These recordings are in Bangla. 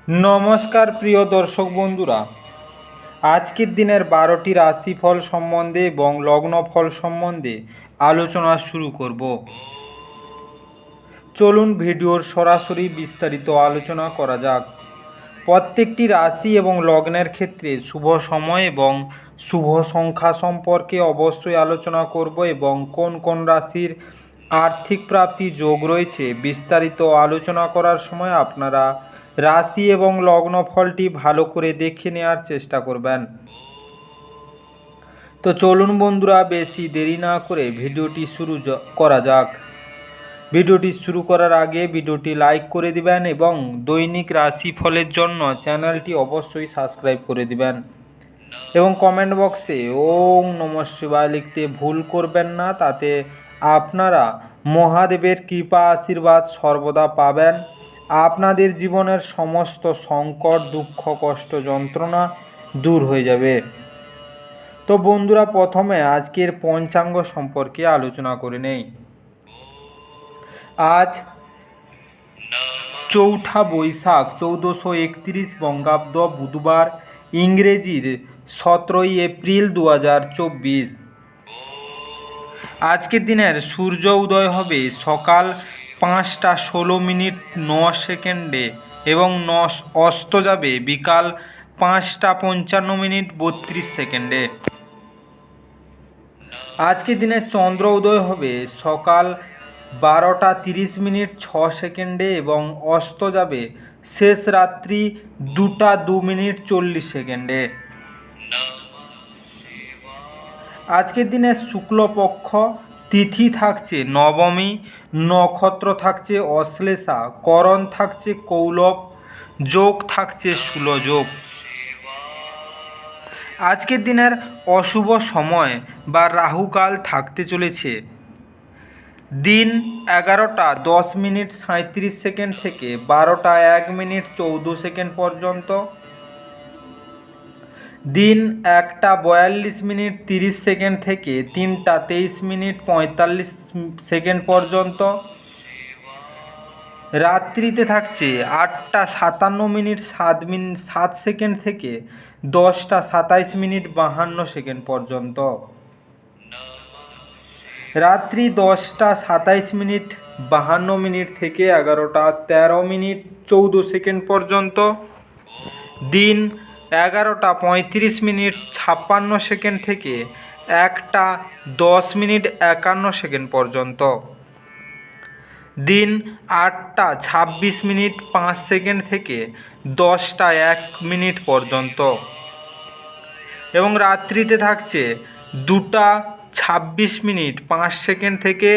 নমস্কার প্রিয় দর্শক বন্ধুরা, আজকের দিনের 12টি রাশিফল সম্বন্ধে এবং লগ্নফল সম্বন্ধে আলোচনা শুরু করব। চলুন ভিডিওর সরাসরি বিস্তারিত আলোচনা করা যাক। প্রত্যেকটি রাশি এবং লগ্নের ক্ষেত্রে শুভ সময় এবং শুভ সংখ্যা সম্পর্কে অবশ্যই আলোচনা করব এবং কোন কোন রাশির আর্থিক প্রাপ্তি যোগ রয়েছে বিস্তারিত আলোচনা করার সময় আপনারা রাশি এবং লগ্ন ফলটি ভালো করে দেখে নেওয়ার চেষ্টা করবেন। তো চলুন বন্ধুরা, বেশি দেরি না করে ভিডিওটি শুরু করা যাক। ভিডিওটি শুরু করার আগে ভিডিওটি লাইক করে দিবেন এবং দৈনিক রাশি ফলের জন্য চ্যানেলটি অবশ্যই সাবস্ক্রাইব করে দিবেন এবং কমেন্ট বক্সে ওম নমঃ শিবায় লিখতে ভুল করবেন না। তাতে আপনারা মহাদেবের কৃপা আশীর্বাদ সর্বদা পাবেন। আপনাদের জীবনের সমস্ত সংকট, দুঃখ, কষ্ট, যন্ত্রণা দূর হয়ে যাবে। তো বন্ধুরা, প্রথমে আজকের পঞ্চাঙ্গ সম্পর্কে আলোচনা করে নেই। আজ 4 বৈশাখ 1431 বঙ্গাব্দ, বুধবার, ইংরেজির 17 এপ্রিল 2024। আজকের দিনের সূর্য উদয় হবে সকাল 5টা 16 মিনিট 9 সেকেন্ডে এবং অস্ত যাবে বিকাল 5টা 55 মিনিট 32 সেকেন্ডে। আজকের দিনে চন্দ্র উদয় হবে সকাল 12টা 30 মিনিট 6 সেকেন্ডে এবং অস্ত যাবে শেষ রাত্রি 2টা 2 মিনিট 40 সেকেন্ডে। আজকের দিনে শুক্লপক্ষ, তিথি থাকছে নবমী, নক্ষত্র থাকছে অশ্লেষা, করণ থাকছে কৌলব, যোগ থাকছে শূলযোগ। আজকের দিনের অশুভ সময় বা রাহুকাল থাকতে চলেছে দিন 11টা 10 মিনিট 37 সেকেন্ড থেকে 12টা 1 মিনিট 14 সেকেন্ড পর্যন্ত, দিন 1টা 42 মিনিট 30 সেকেন্ড থেকে 3টা 23 মিনিট 45 সেকেন্ড পর্যন্ত, রাত্রিতে থাকছে 8টা 57 মিনিট 7 সেকেন্ড থেকে 10টা 27 মিনিট 52 সেকেন্ড পর্যন্ত, রাত্রি 10টা 27 মিনিট 52 মিনিট থেকে 11টা 13 মিনিট 14 সেকেন্ড পর্যন্ত, দিন 11টা 35 মিনিট 56 সেকেন্ড থেকে 1টা 10 মিনিট 51 সেকেন্ড পর্যন্ত, দিন 8টা 26 মিনিট 5 সেকেন্ড থেকে 10টা 1 মিনিট পর্যন্ত এবং রাত্রিতে থাকছে 2টা 26 মিনিট 5 সেকেন্ড থেকে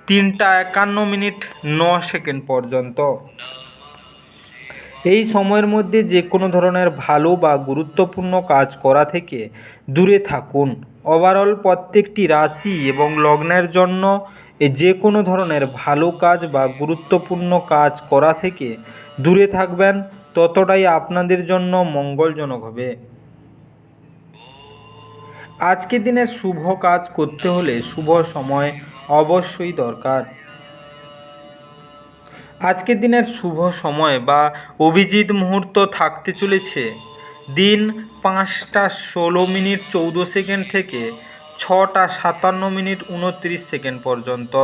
3টা 51 মিনিট 9 সেকেন্ড পর্যন্ত। এই সময়ের মধ্যে যে কোনো ধরনের ভালো বা গুরুত্বপূর্ণ কাজ করা থেকে দূরে থাকুন। ওভারঅল প্রত্যেকটি রাশি এবং লগ্নের জন্য যে কোনো ধরনের ভালো কাজ বা গুরুত্বপূর্ণ কাজ করা থেকে দূরে থাকবেন, ততটাই আপনাদের জন্য মঙ্গলজনক হবে। আজকের দিনের শুভ কাজ করতে হলে শুভ সময় অবশ্যই দরকার। আজকের দিনের শুভ সময় বা অভিজিৎ মুহূর্ত থাকতে চলেছে দিন 5টা 16 মিনিট 14 সেকেন্ড থেকে 6টা 57 মিনিট 29 সেকেন্ড পর্যন্ত,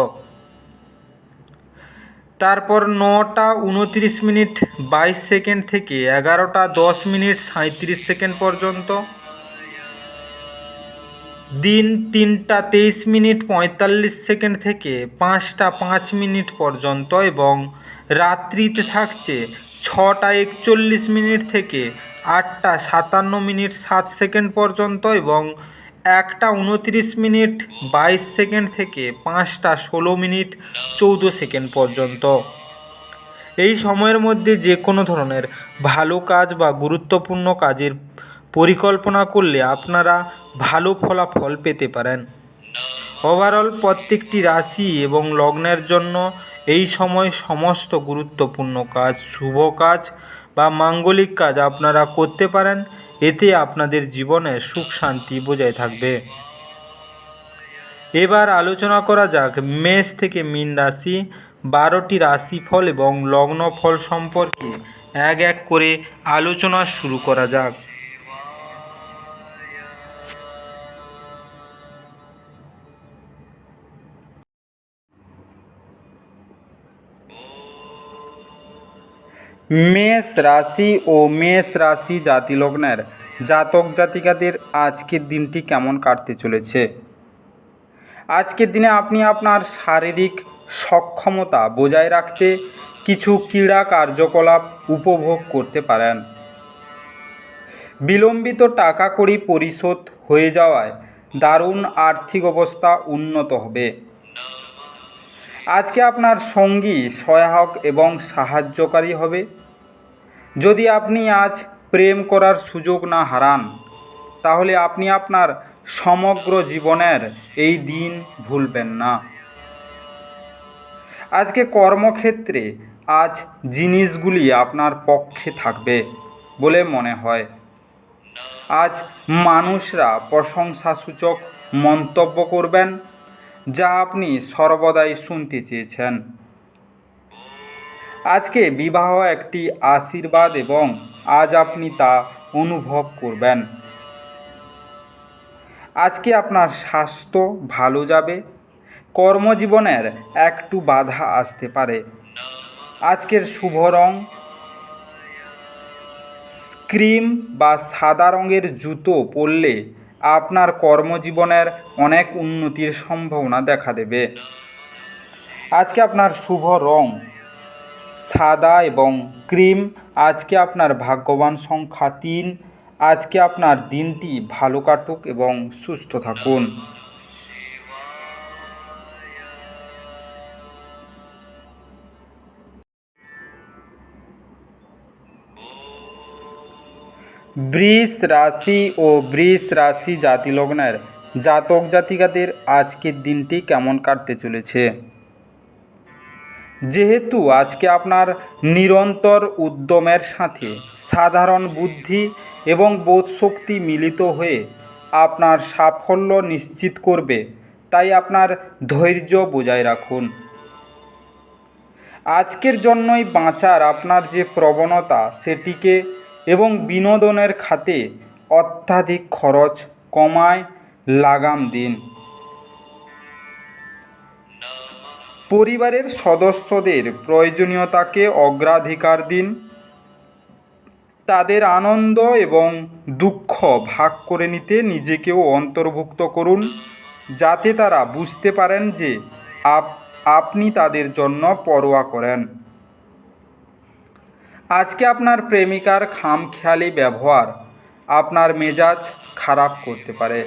তারপর 9টা 29 মিনিট 22 সেকেন্ড থেকে 11টা 10 মিনিট 37 সেকেন্ড পর্যন্ত, দিন 3টা 23 মিনিট 45 সেকেন্ড থেকে 5টা 5 মিনিট পর্যন্ত এবং রাত্রিতে থাকছে 6টা 41 মিনিট থেকে 8টা 57 মিনিট 7 সেকেন্ড পর্যন্ত এবং 1টা 29 মিনিট 22 সেকেন্ড থেকে 5টা 16 মিনিট 14 সেকেন্ড পর্যন্ত। এই সময়ের মধ্যে যে কোনো ধরনের ভালো কাজ বা গুরুত্বপূর্ণ কাজের পরিকল্পনা করলে আপনারা ভালো ফলাফল পেতে পারেন। ওভারঅল প্রত্যেকটি রাশি এবং লগ্নের জন্য এই সময় সমস্ত গুরুত্বপূর্ণ কাজ, শুভ কাজ বা মাঙ্গলিক কাজ আপনারা করতে পারেন। এতে আপনাদের জীবনে সুখ শান্তি বজায় থাকবে। এবার আলোচনা করা যাক মেষ থেকে মীন রাশি 12টি রাশিফল এবং লগ্নফল সম্পর্কে এক এক করে আলোচনা শুরু করা যাক। মেষ রাশি ও মেষ রাশি জাতিলগ্নের জাতক জাতিকাদের আজকের দিনটি কেমন কাটতে চলেছে। আজকের দিনে আপনি আপনার শারীরিক সক্ষমতা বজায় রাখতে কিছু ক্রীড়া কার্যকলাপ উপভোগ করতে পারেন। বিলম্বিত টাকা কড়ি পরিশোধ হয়ে যাওয়ায় দারুণ আর্থিক অবস্থা উন্নত হবে। আজকে আপনার সঙ্গী সহায়ক এবং সাহায্যকারী হবে। যদি আপনি আজ প্রেম করার সুযোগ না হারান, তাহলে আপনি আপনার সমগ্র জীবনের এই দিন ভুলবেন না। আজকে কর্মক্ষেত্রে আজ জিনিসগুলি আপনার পক্ষে থাকবে বলে মনে হয়। আজ মানুষরা প্রশংসাসূচক মন্তব্য করবেন, যা আপনি সর্বদাই শুনতে চেয়েছেন। আজকে বিবাহ একটি আশীর্বাদ এবং আজ আপনি তা অনুভব করবেন। আজকে আপনার স্বাস্থ্য ভালো যাবে। কর্মজীবনের একটু বাধা আসতে পারে। আজকের শুভ রং ক্রিম বা সাদা রঙের জুতো পরলে আপনার কর্মজীবনের অনেক উন্নতির সম্ভাবনা দেখা দেবে। আজকে আপনার শুভ রং সাদা এবং ক্রিম। আজকে আপনার ভাগ্যবান সংখ্যা 3। আজকে আপনার দিনটি ভালো কাটুক এবং সুস্থ থাকুন। বৃষ রাশি ও বৃষ রাশি জাতিলগ্নের জাতক জাতিকাদের আজকের দিনটি কেমন কাটতে চলেছে। যেহেতু আজকে আপনার নিরন্তর উদ্যমের সাথে সাধারণ বুদ্ধি এবং বোধশক্তি মিলিত হয়ে আপনার সাফল্য নিশ্চিত করবে, তাই আপনার ধৈর্য বজায় রাখুন। আজকের জন্যই বাঁচার আপনার যে প্রবণতা সেটিকে এবং বিনোদনের খাতে অত্যাধিক খরচ কমায় লাগাম দিন। পরিবারের সদস্যদের প্রয়োজনীয়তাকে অগ্রাধিকার দিন। তাদের আনন্দ এবং দুঃখ ভাগ করে নিতে নিজেকেও অন্তর্ভুক্ত করুন, যাতে তারা বুঝতে পারেন যে আপনি তাদের জন্য পরোয়া করেন। আজকে আপনার প্রেমিকার খামখেয়ালি ব্যবহার আপনার মেজাজ খারাপ করতে পারে।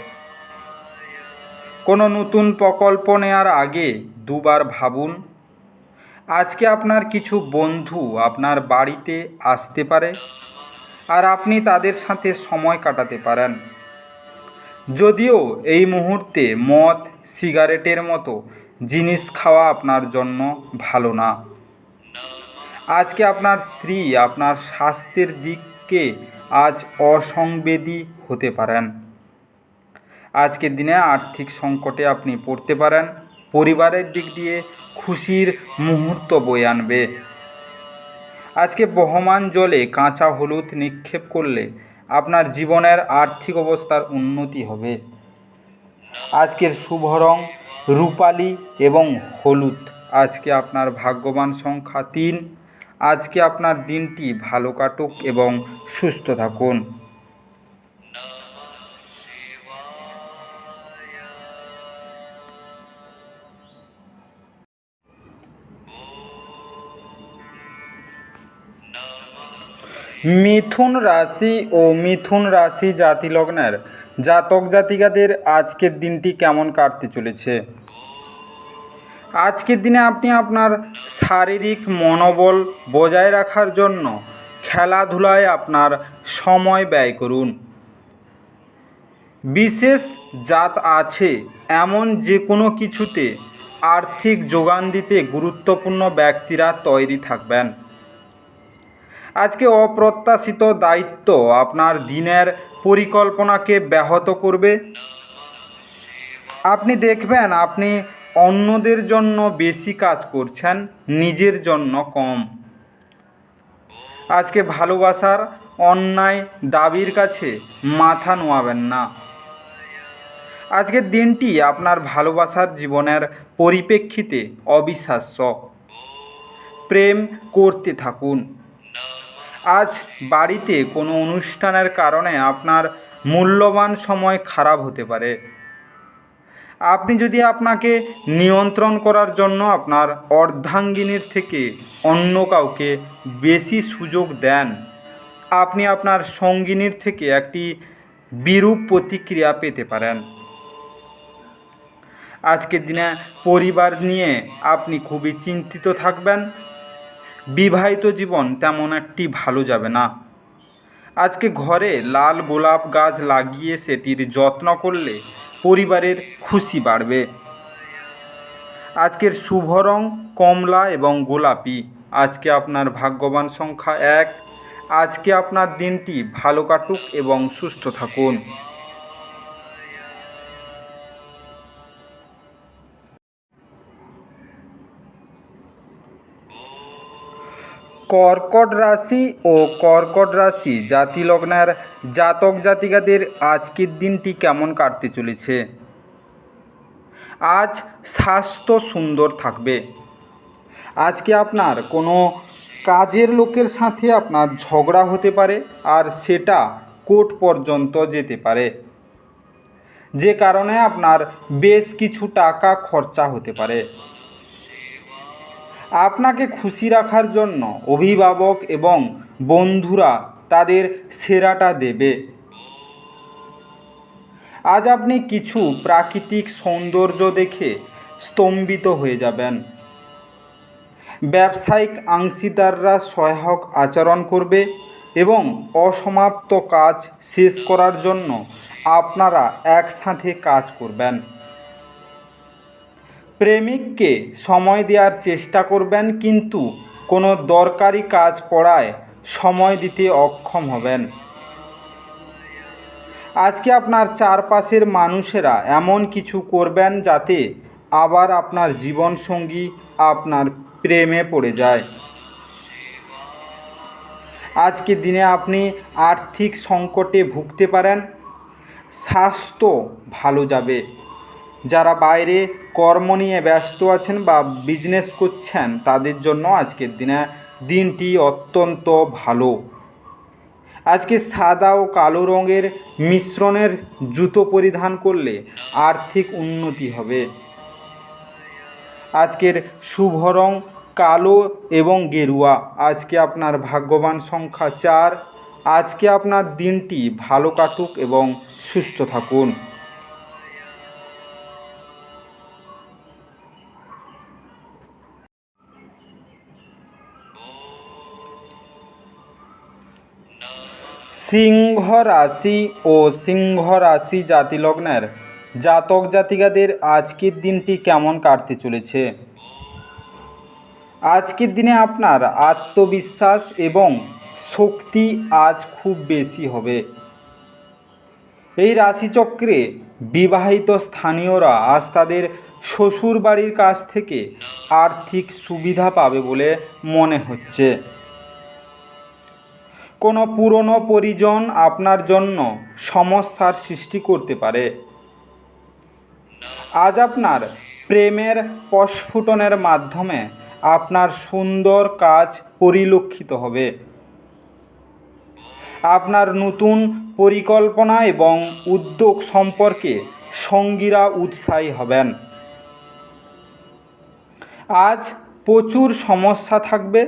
কোনো নতুন প্রকল্প নেওয়ার আগে দুবার ভাবুন। আজকে আপনার কিছু বন্ধু আপনার বাড়িতে আসতে পারে আর আপনি তাদের সাথে সময় কাটাতে পারেন। যদিও এই মুহূর্তে মদ সিগারেটের মতো জিনিস খাওয়া আপনার জন্য ভালো না। আজকে আপনার স্ত্রী আপনার স্বাস্থ্যের দিকে আজ অসংবেদী হতে পারেন। আজকের দিনে আর্থিক সংকটে আপনি পড়তে পারেন। পরিবারের দিক দিয়ে খুশির মুহূর্ত বয়ে আনবে। আজকে বহমান জলে কাঁচা হলুদ নিক্ষেপ করলে আপনার জীবনের আর্থিক অবস্থার উন্নতি হবে। আজকের শুভ রং রূপালি এবং হলুদ। আজকে আপনার ভাগ্যবান সংখ্যা 3। আজকে আপনার দিনটি ভালো কাটুক এবং সুস্থ থাকুন। মিথুন রাশি ও মিথুন রাশি জাতিলগ্নের জাতক জাতিকাদের আজকের দিনটি কেমন কাটতে চলেছে। আজকের দিনে আপনি আপনার শারীরিক মনোবল বজায় রাখার জন্য খেলাধুলায় আপনার সময় ব্যয় করুন। বিশেষ জাত আছে এমন যে কোনো কিছুতে আর্থিক যোগান দিতে গুরুত্বপূর্ণ ব্যক্তিরা তৈরি থাকবেন। আজকে অপ্রত্যাশিত দায়িত্ব আপনার দিনের পরিকল্পনাকে ব্যাহত করবে। আপনি দেখবেন আপনি অন্যদের জন্য বেশি কাজ করছেন, নিজের জন্য কম। আজকে ভালোবাসার অন্যায় দাবির কাছে মাথা নোয়াবেন না। আজকের দিনটি আপনার ভালোবাসার জীবনের পরিপ্রেক্ষিতে অবিশ্বাস্য। প্রেম করতে থাকুন। আজ বাড়িতে কোনো অনুষ্ঠানের কারণে আপনার মূল্যবান সময় খারাপ হতে পারে। আপনি যদি আপনাকে নিয়ন্ত্রণ করার জন্য আপনার অর্ধাঙ্গিনীর থেকে অন্য কাউকে বেশি সুযোগ দেন, আপনি আপনার সঙ্গিনীর থেকে একটি বিরূপ প্রতিক্রিয়া পেতে পারেন। আজকের দিনে পরিবার নিয়ে আপনি খুবই চিন্তিত থাকবেন। বিবাহিত জীবন তেমন একটি ভালো যাবে না। আজকে ঘরে লাল গোলাপ গাছ লাগিয়ে সেটির যত্ন করলে পরিবারের খুশি বাড়বে। আজকের শুভ রং কমলা এবং গোলাপি। আজকে আপনার ভাগ্যবান সংখ্যা 1। আজকে আপনার দিনটি ভালো কাটুক এবং সুস্থ থাকুন। কর্কট রাশি ও কর্কট রাশি জাতি লগ্নের জাতক জাতিকাদের আজকের দিনটি কেমন কাটতে চলেছে? আজ স্বাস্থ্য সুন্দর থাকবে। আজকে আপনার কোনো কাজের লোকের সাথে আপনার ঝগড়া হতে পারে, আর সেটা কোর্ট পর্যন্ত যেতে পারে, যে কারণে আপনার বেশ কিছু টাকা খরচা হতে পারে। আপনাকে খুশি রাখার জন্য অভিভাবক এবং বন্ধুরা তাদের সেরাটা দেবে। আজ আপনি কিছু প্রাকৃতিক সৌন্দর্য দেখে স্তম্ভিত হয়ে যাবেন। ব্যবসায়িক অংশীদাররা সহায়ক আচরণ করবে এবং অসমাপ্ত কাজ শেষ করার জন্য আপনারা একসাথে কাজ করবেন। প্রেমিককে সময় দেওয়ার চেষ্টা করবেন, কিন্তু কোনো দরকারি কাজ পড়ায় সময় দিতে অক্ষম হবেন। আজকে আপনার চারপাশের মানুষেরা এমন কিছু করবেন যাতে আবার আপনার জীবনসঙ্গী আপনার প্রেমে পড়ে যায়। আজকের দিনে আপনি আর্থিক সংকটে ভুগতে পারেন। স্বাস্থ্য ভালো যাবে। যারা বাইরে কর্ম নিয়ে ব্যস্ত আছেন বা বিজনেস করছেন, তাদের জন্য আজকের দিনটি অত্যন্ত ভালো। আজকে সাদা ও কালো রঙের মিশ্রণের জুতো পরিধান করলে আর্থিক উন্নতি হবে। আজকের শুভ রং কালো এবং গেরুয়া। আজকে আপনার ভাগ্যবান সংখ্যা 4। আজকে আপনার দিনটি ভালো কাটুক এবং সুস্থ থাকুন। সিংহ রাশি ও সিংহ রাশি জাতিলগ্নের জাতক জাতিকাদের আজকের দিনটি কেমন কাটতে চলেছে? আজকের দিনে আপনার আত্মবিশ্বাস এবং শক্তি আজ খুব বেশি হবে। এই রাশিচক্রে বিবাহিত স্থানীয়রা আজ তাদের শ্বশুর বাড়ির কাছ থেকে আর্থিক সুবিধা পাবে বলে মনে হচ্ছে। কোনো পুরনো পরিজন আপনার জন্য সমস্যার সৃষ্টি করতে পারে। আজ আপনার প্রেমের প্রস্ফুটনের মাধ্যমে আপনার সুন্দর কাজ পরিলক্ষিত হবে। আপনার নতুন পরিকল্পনা এবং উদ্যোগ সম্পর্কে সঙ্গীরা উৎসাহী হবেন। আজ প্রচুর সমস্যা থাকবে,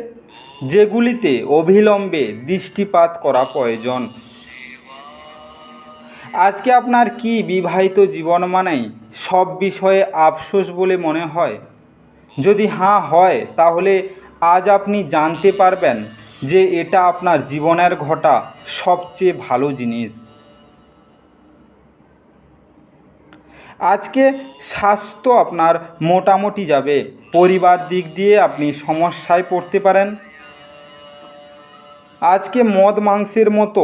যেগুলিতে অবিলম্বে দৃষ্টিপাত করা প্রয়োজন। আজকে আপনার কি বিবাহিত জীবন মানেই সব বিষয়ে আফসোস বলে মনে হয়? যদি হ্যাঁ হয়, তাহলে আজ আপনি জানতে পারবেন যে এটা আপনার জীবনের ঘটা সবচেয়ে ভালো জিনিস। আজকে স্বাস্থ্য আপনার মোটামুটি যাবে। পরিবার দিক দিয়ে আপনি সমস্যায় পড়তে পারেন। আজকে মদ মাংসের মতো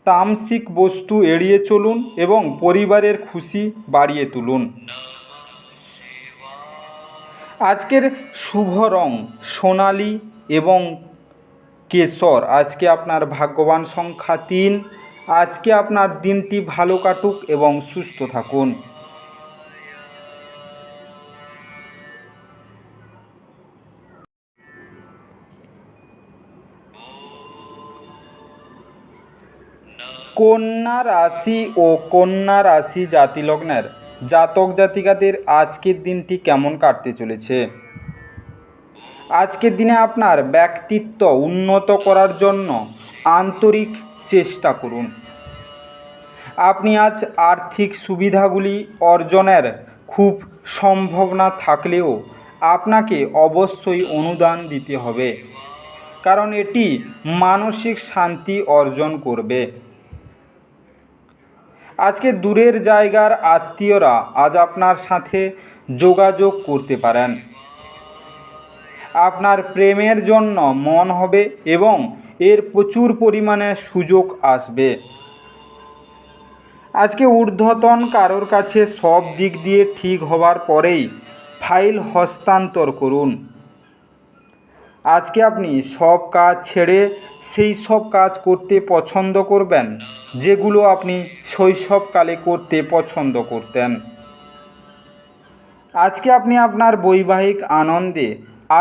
তামসিক বস্তু এড়িয়ে চলুন এবং পরিবারের খুশি বাড়িয়ে তুলুন। আজকের শুভ রং সোনালি এবং কেশর, আজকে আপনার ভাগ্যবান সংখ্যা 3। আজকে আপনার দিনটি ভালো কাটুক এবং সুস্থ থাকুন। কন্যা রাশি ও কন্যা রাশি জাতিলগ্নের জাতক জাতিকাদের আজকের দিনটি কেমন কাটতে চলেছে? আজকের দিনে আপনার ব্যক্তিত্ব উন্নত করার জন্য আন্তরিক চেষ্টা করুন। আপনি আজ আর্থিক সুবিধাগুলি অর্জনের খুব সম্ভাবনা থাকলেও আপনাকে অবশ্যই অনুদান দিতে হবে, কারণ এটি মানসিক শান্তি অর্জন করবে। আজকে দূরের জায়গার আত্মীয়রা আজ আপনার সাথে যোগাযোগ করতে পারেন। আপনার প্রেমের জন্য মন হবে এবং এর প্রচুর পরিমাণে সুযোগ আসবে। আজকে ঊর্ধ্বতন কারোর কাছে সব দিক দিয়ে ঠিক হওয়ার পরেই ফাইল হস্তান্তর করুন। আজকে আপনি সব কাজ ছেড়ে সেই সব কাজ করতে পছন্দ করবেন যেগুলো আপনি শৈশবকালে করতে পছন্দ করতেন। আজকে আপনি আপনার বৈবাহিক আনন্দে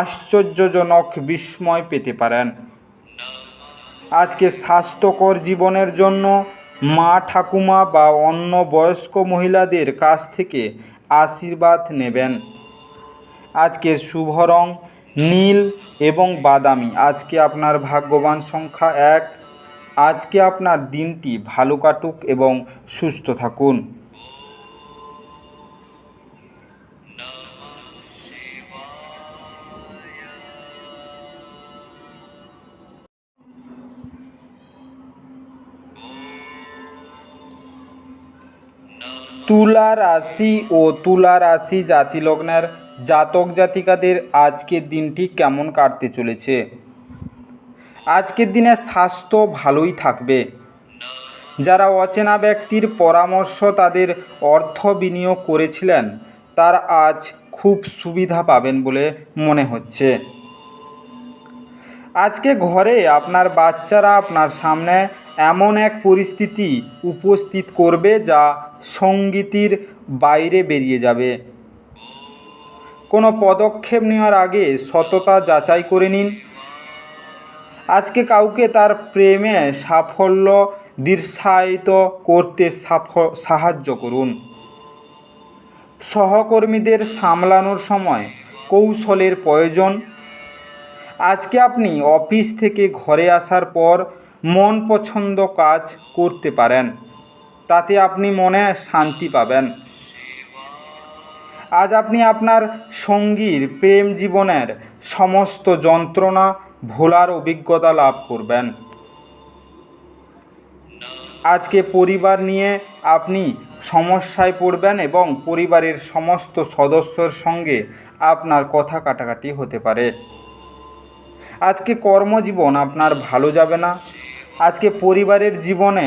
আশ্চর্যজনক বিস্ময় পেতে পারেন। আজকে স্বাস্থ্যকর জীবনের জন্য মা ঠাকুমা বা অন্য বয়স্ক মহিলাদের কাছ থেকে আশীর্বাদ নেবেন। আজকের শুভ রং নীল এবং বাদামি। আজকে আপনার ভাগ্যবান সংখ্যা 1। আজকে আপনার দিনটি ভালো কাটুক এবং সুস্থ থাকুন। তুলা রাশি ও তুলা রাশি জাতিলগ্নের জাতক জাতিকাদের আজকের দিনটি কেমন কাটতে চলেছে? আজকের দিনে স্বাস্থ্য ভালোই থাকবে। যারা অচেনা ব্যক্তির পরামর্শ তাদের অর্থ বিনিয়োগ করেছিলেন তারা আজ খুব সুবিধা পাবেন বলে মনে হচ্ছে। আজকে ঘরে আপনার বাচ্চারা আপনার সামনে এমন এক পরিস্থিতি উপস্থিত করবে যা সঙ্গতির বাইরে বেরিয়ে যাবে। কোনো পদক্ষেপ নেওয়ার আগে সততা যাচাই করে নিন। আজকে কাউকে তার প্রেমে সাফল্য দৃশ্যায়িত করতে সাহায্য করুন। সহকর্মীদের সামলানোর সময় কৌশলের প্রয়োজন। আজকে আপনি অফিস থেকে ঘরে আসার পর মন পছন্দ কাজ করতে পারেন, তাতে আপনি মনে শান্তি পাবেন। আজ আপনি আপনার সঙ্গীর প্রেম জীবনের সমস্ত যন্ত্রণা ভোলার অভিজ্ঞতা লাভ করবেন। আজকে পরিবার নিয়ে আপনি সমস্যায় পড়বেন এবং পরিবারের সমস্ত সদস্যর সঙ্গে আপনার কথা কাটাকাটি হতে পারে। আজকে কর্মজীবন আপনার ভালো যাবে না। আজকে পরিবারের জীবনে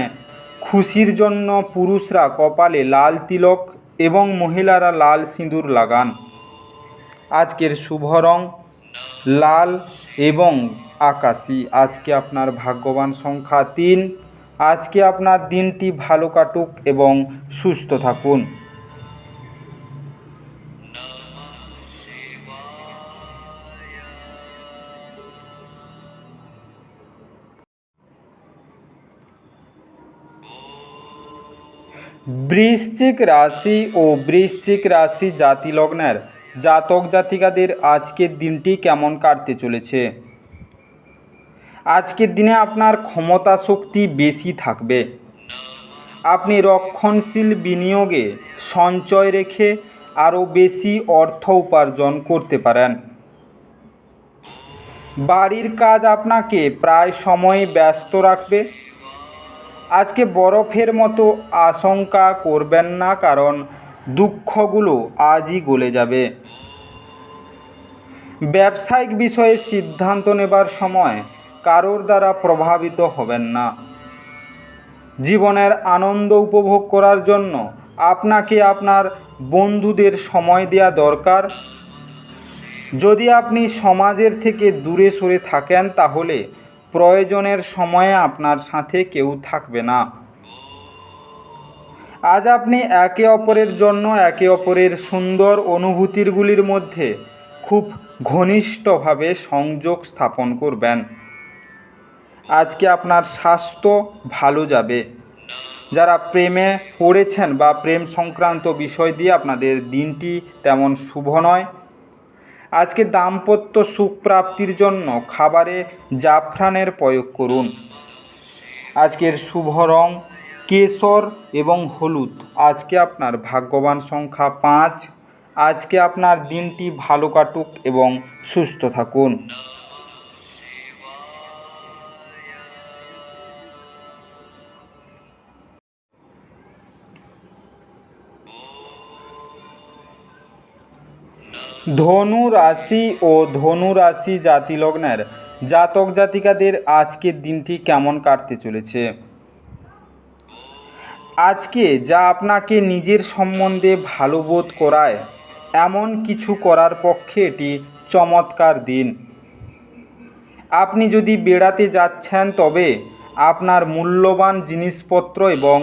খুশির জন্য পুরুষরা কপালে লাল তিলক এবং মহিলারা লাল সিঁদুর লাগান। আজকের শুভ রং লাল এবং আকাশি। আজকে আপনার ভাগ্যবান সংখ্যা 3। আজকে আপনার দিনটি ভালো কাটুক এবং সুস্থ থাকুন। বৃশ্চিক রাশি ও বৃশ্চিক রাশি জাতিলগ্নের জাতক জাতিকাদের আজকের দিনটি কেমন কাটতে চলেছে? আজকের দিনে আপনার ক্ষমতা শক্তি বেশি থাকবে। আপনি রক্ষণশীল বিনিয়োগে সঞ্চয় রেখে আরও বেশি অর্থ উপার্জন করতে পারেন। বাড়ির কাজ আপনাকে প্রায় সময় ব্যস্ত রাখবে। আজকে বরফের মতো আশঙ্কা করবেন না, কারণ দুঃখগুলো আজই গলে যাবে। ব্যবসায়িক বিষয়ে সিদ্ধান্ত নেবার সময় কারোর দ্বারা প্রভাবিত হবেন না। জীবনের আনন্দ উপভোগ করার জন্য আপনাকে আপনার বন্ধুদের সময় দেওয়া দরকার। যদি আপনি সমাজের থেকে দূরে সরে থাকেন তাহলে প্রয়োজনের সময়ে আপনার সাথে কেউ থাকবে না। আজ আপনি একে অপরের জন্য একে অপরের সুন্দর অনুভূতিগুলির মধ্যে খুব ঘনিষ্ঠভাবে সংযোগ স্থাপন করবেন। আজকে আপনার স্বাস্থ্য ভালো যাবে। যারা প্রেমে পড়েছেন বা প্রেম সংক্রান্ত বিষয় দিয়ে আপনাদের দিনটি তেমন শুভ নয়। আজকে দাম্পত্য সুখ প্রাপ্তির জন্য খাবারে জাফরানের প্রয়োগ করুন। আজকের শুভ রং কেশর এবং হলুদ। আজকে আপনার ভাগ্যবান সংখ্যা 5। আজকে আপনার দিনটি ভালো কাটুক এবং সুস্থ থাকুন। ধনু রাশি ও ধনু রাশি জাতি লগ্নের জাতক জাতিকাদের আজকের দিনটি কেমন কাটতে চলেছে? আজকে যা আপনাকে নিজের সম্বন্ধে ভালো বোধ করায় এমন কিছু করার পক্ষে এটি চমৎকার দিন। আপনি যদি বেড়াতে যাচ্ছেন তবে আপনার মূল্যবান জিনিসপত্র এবং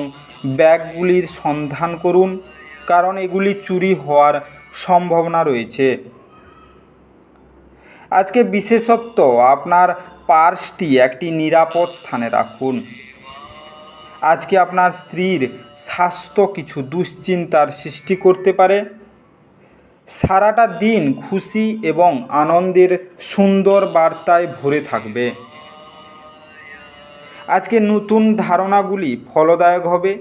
ব্যাগগুলির সন্ধান করুন, কারণ এগুলি চুরি হওয়ার সম্ভাবনা রয়েছে। আজকে বিশেষত আপনার পার্সটি একটি নিরাপদ স্থানে রাখুন। আজকে আপনার স্ত্রীর স্বাস্থ্য কিছু দুশ্চিন্তার সৃষ্টি করতে পারে। সারাটা দিন খুশি এবং আনন্দের সুন্দর বার্তায় ভরে থাকবে। আজকে নতুন ধারণাগুলি ফলদায়ক হবে।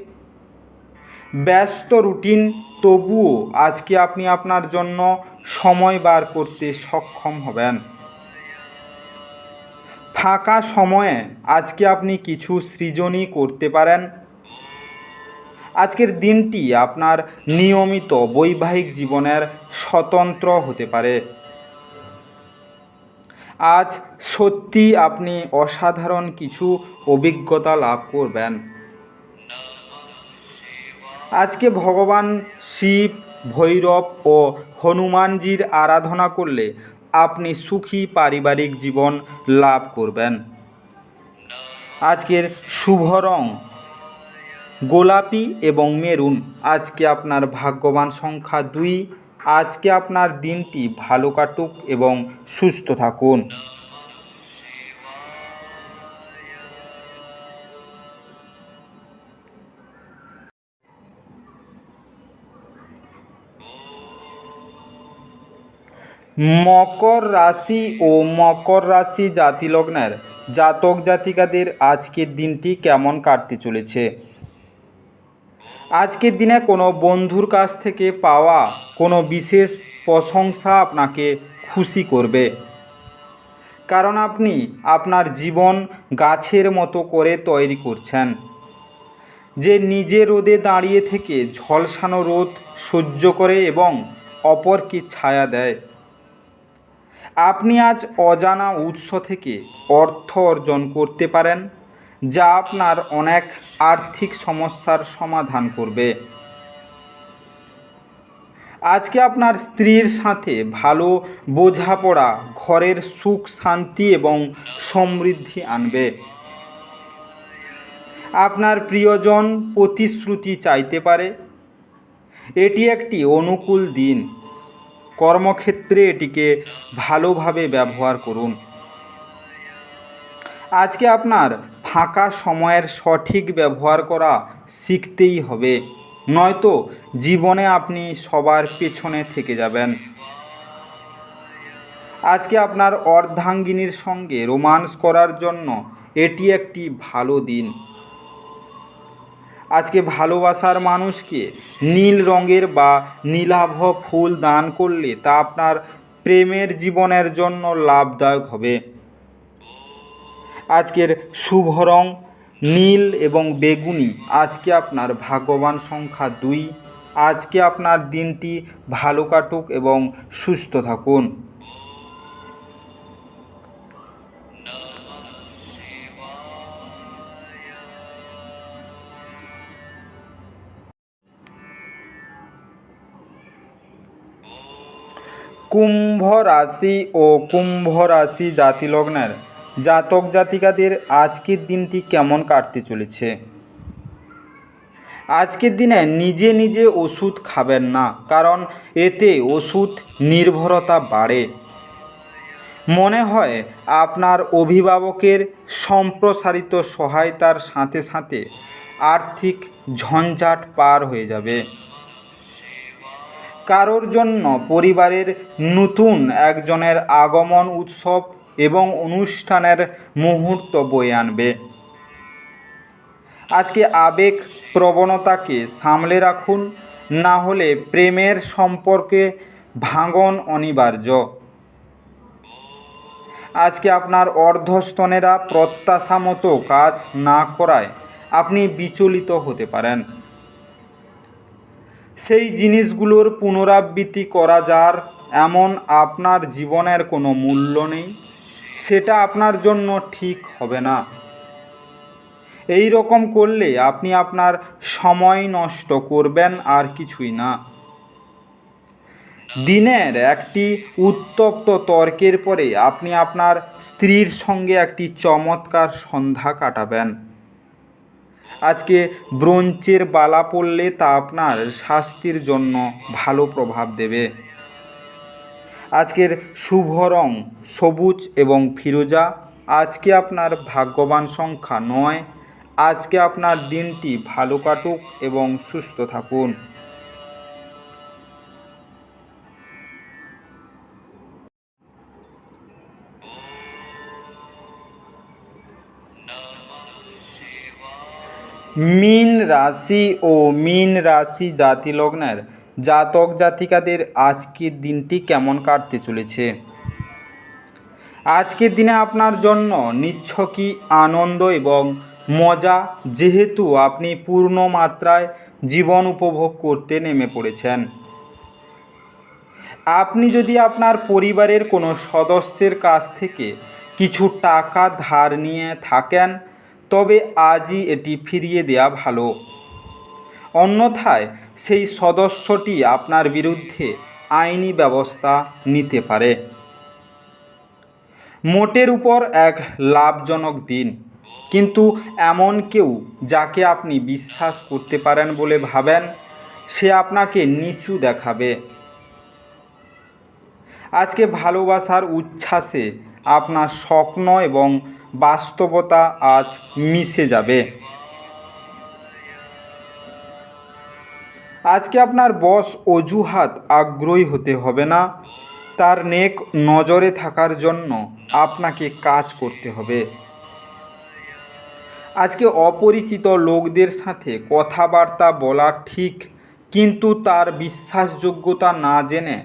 ব্যস্ত রুটিন, তবুও আজকে আপনি আপনার জন্য সময় বার করতে সক্ষম হবেন। ফাঁকা সময়ে আজকে আপনি কিছু সৃজনই করতে পারেন। আজকের দিনটি আপনার নিয়মিত বৈবাহিক জীবনের স্বতন্ত্র হতে পারে। আজ সত্যি আপনি অসাধারণ কিছু অভিজ্ঞতা লাভ করবেন। আজকে ভগবান শিব, ভৈরব ও হনুমানজির আরাধনা করলে আপনি সুখী পারিবারিক জীবন লাভ করবেন। আজকের শুভ রং গোলাপি এবং মেরুন। আজকে আপনার ভাগ্যবান সংখ্যা 2। আজকে আপনার দিনটি ভালো কাটুক এবং সুস্থ থাকুন। মকর রাশি ও মকর রাশি জাতি লগ্নের জাতক জাতিকাদের আজকের দিনটি কেমন কাটতে চলেছে? আজকের দিনে কোনো বন্ধুর কাছ থেকে পাওয়া কোনো বিশেষ প্রশংসা আপনাকে খুশি করবে, কারণ আপনি আপনার জীবন গাছের মতো করে তৈরি করছেন, যে নিজে রোদে দাঁড়িয়ে থেকে ঝলসানো রোদ সহ্য করে এবং অপরকে ছায়া দেয়। আপনি আজ অজানা উৎস থেকে অর্থ অর্জন করতে পারেন, যা আপনার অনেক আর্থিক সমস্যার সমাধান করবে। আজকে আপনার স্ত্রীর সাথে ভালো বোঝাপড়া ঘরের সুখ শান্তি এবং সমৃদ্ধি আনবে। আপনার প্রিয়জন প্রতিশ্রুতি চাইতে পারে। এটি একটি অনুকূল দিন। কর্মক্ষেত্রে এটিকে ভালোভাবে ব্যবহার করুন। আজকে আপনার ফাঁকা সময়ের সঠিক ব্যবহার করা শিখতেই হবে, নয়তো জীবনে আপনি সবার পেছনে থেকে যাবেন। আজকে আপনার অর্ধাঙ্গিনীর সঙ্গে রোমান্স করার জন্য এটি একটি ভালো দিন। আজকে ভালোবাসার মানুষকে নীল রঙের বা নীলাভ ফুল দান করলে তা আপনার প্রেমের জীবনের জন্য লাভদায়ক হবে। আজকের শুভ রং নীল এবং বেগুনি। আজকে আপনার ভাগ্যবান সংখ্যা 2। আজকে আপনার দিনটি ভালো কাটুক এবং সুস্থ থাকুন। কুম্ভ রাশি ও কুম্ভ রাশি জাতি লগ্নের জাতক জাতিকাদের আজকের দিনটি কেমন কাটতে চলেছে। আজকের দিনে নিজে নিজে ওষুধ খাবেন না, কারণ এতে ওষুধ নির্ভরতা বাড়ে। মনে হয় আপনার অভিভাবকের সম্প্রসারিত সহায়তার সাথে সাথে আর্থিক ঝঞ্ঝাট পার হয়ে যাবে। কারোর জন্য পরিবারের নতুন একজনের আগমন উৎসব এবং অনুষ্ঠানের মুহূর্ত বয়ে আনবে। আজকে আবেগ প্রবণতাকে সামলে রাখুন, না হলে প্রেমের সম্পর্কে ভাঙন অনিবার্য। আজকে আপনার অর্ধস্তনেরা প্রত্যাশা মতো কাজ না করায় আপনি বিচলিত হতে পারেন। সেই জিনিসগুলোর পুনরাবৃত্তি করা যার এমন আপনার জীবনের কোনো মূল্য নেই, সেটা আপনার জন্য ঠিক হবে না। এই রকম করলে আপনি আপনার সময় নষ্ট করবেন, আর কিছুই না। দিনের একটি উত্তপ্ত তর্কের পরে আপনি আপনার স্ত্রীর সঙ্গে একটি চমৎকার সন্ধ্যা কাটাবেন। আজকে ব্রোঞ্চের বালা পরলে তা আপনার স্বাস্থ্যের জন্য ভালো প্রভাব দেবে। আজকের শুভ রং সবুজ এবং ফিরোজা। আজকে আপনার ভাগ্যবান সংখ্যা 9। আজকে আপনার দিনটি ভালো কাটুক এবং সুস্থ থাকুন। মীন রাশি ও মীন রাশি জাতি লগ্নের জাতক জাতিকাদের আজকের দিনটি কেমন কাটতে চলেছে। আজকের দিনে আপনার জন্য নিছকই আনন্দ এবং মজা, যেহেতু আপনি পূর্ণ মাত্রায় জীবন উপভোগ করতে নেমে পড়েছেন। আপনি যদি আপনার পরিবারের কোনো সদস্যের কাছ থেকে কিছু টাকা ধার নিয়ে থাকেন, তবে আজই এটি ফিরিয়ে দেওয়া ভালো। অন্যথায় সেই সদস্যটি আপনার বিরুদ্ধে আইনি ব্যবস্থা নিতে পারে। মোটের উপর এক লাভজনক দিন, কিন্তু এমন কেউ যাকে আপনি বিশ্বাস করতে পারেন বলে ভাবেন, সে আপনাকে নিচু দেখাবে। আজকে ভালোবাসার উচ্ছ্বাসে আপনার স্বপ্ন এবং বাস্তবতা আজ মিশে যাবে। আজকে আপনার বস অজুহাত আগ্রহী হতে হবে না, তার নেক নজরে থাকার জন্য আপনাকে কাজ করতে হবে। আজকে অপরিচিত লোকদের সাথে কথাবার্তা বলা ঠিক, কিন্তু তার বিশ্বাসযোগ্যতা না জেনে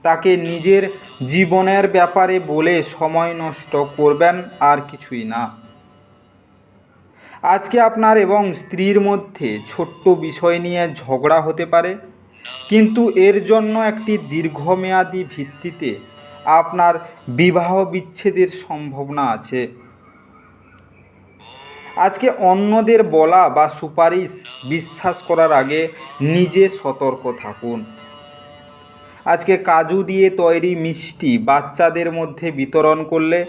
তাকে নিজের জীবনের ব্যাপারে বলে সময় নষ্ট করবেন, আর কিছুই না। আজকে আপনার এবং স্ত্রীর মধ্যে ছোট্ট বিষয় নিয়ে ঝগড়া হতে পারে, কিন্তু এর জন্য একটি দীর্ঘমেয়াদী ভিত্তিতে আপনার বিবাহ বিচ্ছেদের সম্ভাবনা আছে। আজকে অন্যদের বলা বা সুপারিশ বিশ্বাস করার আগে নিজে সতর্ক থাকুন। আজকে কাজু দিয়ে তৈরি মিষ্টি বাচ্চাদের মধ্যে বিতরণ করলে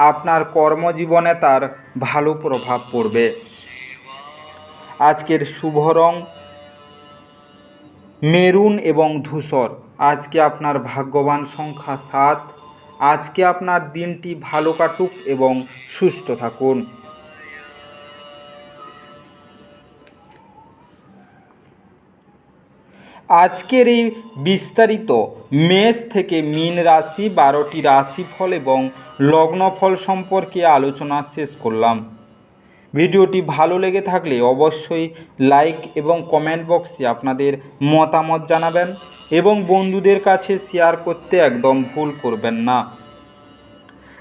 আপনার কর্মজীবনে তার ভালো প্রভাব পড়বে। আজকের শুভ রং মেরুন এবং ধূসর। আজকে আপনার ভাগ্যবান সংখ্যা 7। আজকে আপনার দিনটি ভালো কাটুক এবং সুস্থ থাকুন। আজকের এই বিস্তারিত মেষ থেকে মীন রাশি 12টি রাশিফল এবং লগ্নফল সম্পর্কে আলোচনা শেষ করলাম। ভিডিওটি ভালো লেগে থাকলে অবশ্যই লাইক এবং কমেন্ট বক্সে আপনাদের মতামত জানাবেন এবং বন্ধুদের কাছে শেয়ার করতে একদম ভুল করবেন না।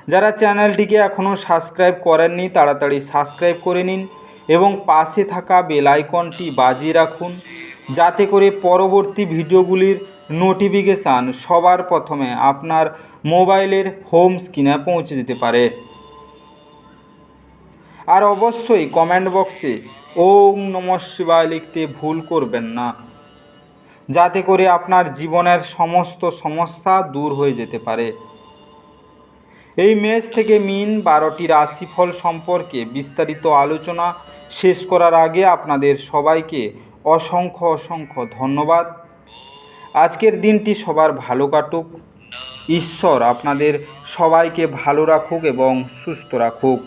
যারা চ্যানেলটিকে এখনও সাবস্ক্রাইব করেননি তাড়াতাড়ি সাবস্ক্রাইব করে নিন এবং পাশে থাকা বেল আইকনটি বাজিয়ে রাখুন, যাতে করে পরবর্তী ভিডিওগুলির নোটিফিকেশান সবার প্রথমে আপনার মোবাইলের হোম স্ক্রিনে পৌঁছে যেতে পারে। আর অবশ্যই কমেন্ট বক্সে ওম নমঃ শিবায় লিখতে ভুল করবেন না, যাতে করে আপনার জীবনের সমস্ত সমস্যা দূর হয়ে যেতে পারে। এই মেষ থেকে মিন 12টি রাশিফল সম্পর্কে বিস্তারিত আলোচনা শেষ করার আগে আপনাদের সবাইকে অসংখ্য ধন্যবাদ। আজকের দিনটি সবার ভালো কাটুক। ঈশ্বর আপনাদের সবাইকে ভালো রাখুক এবং সুস্থ রাখুক।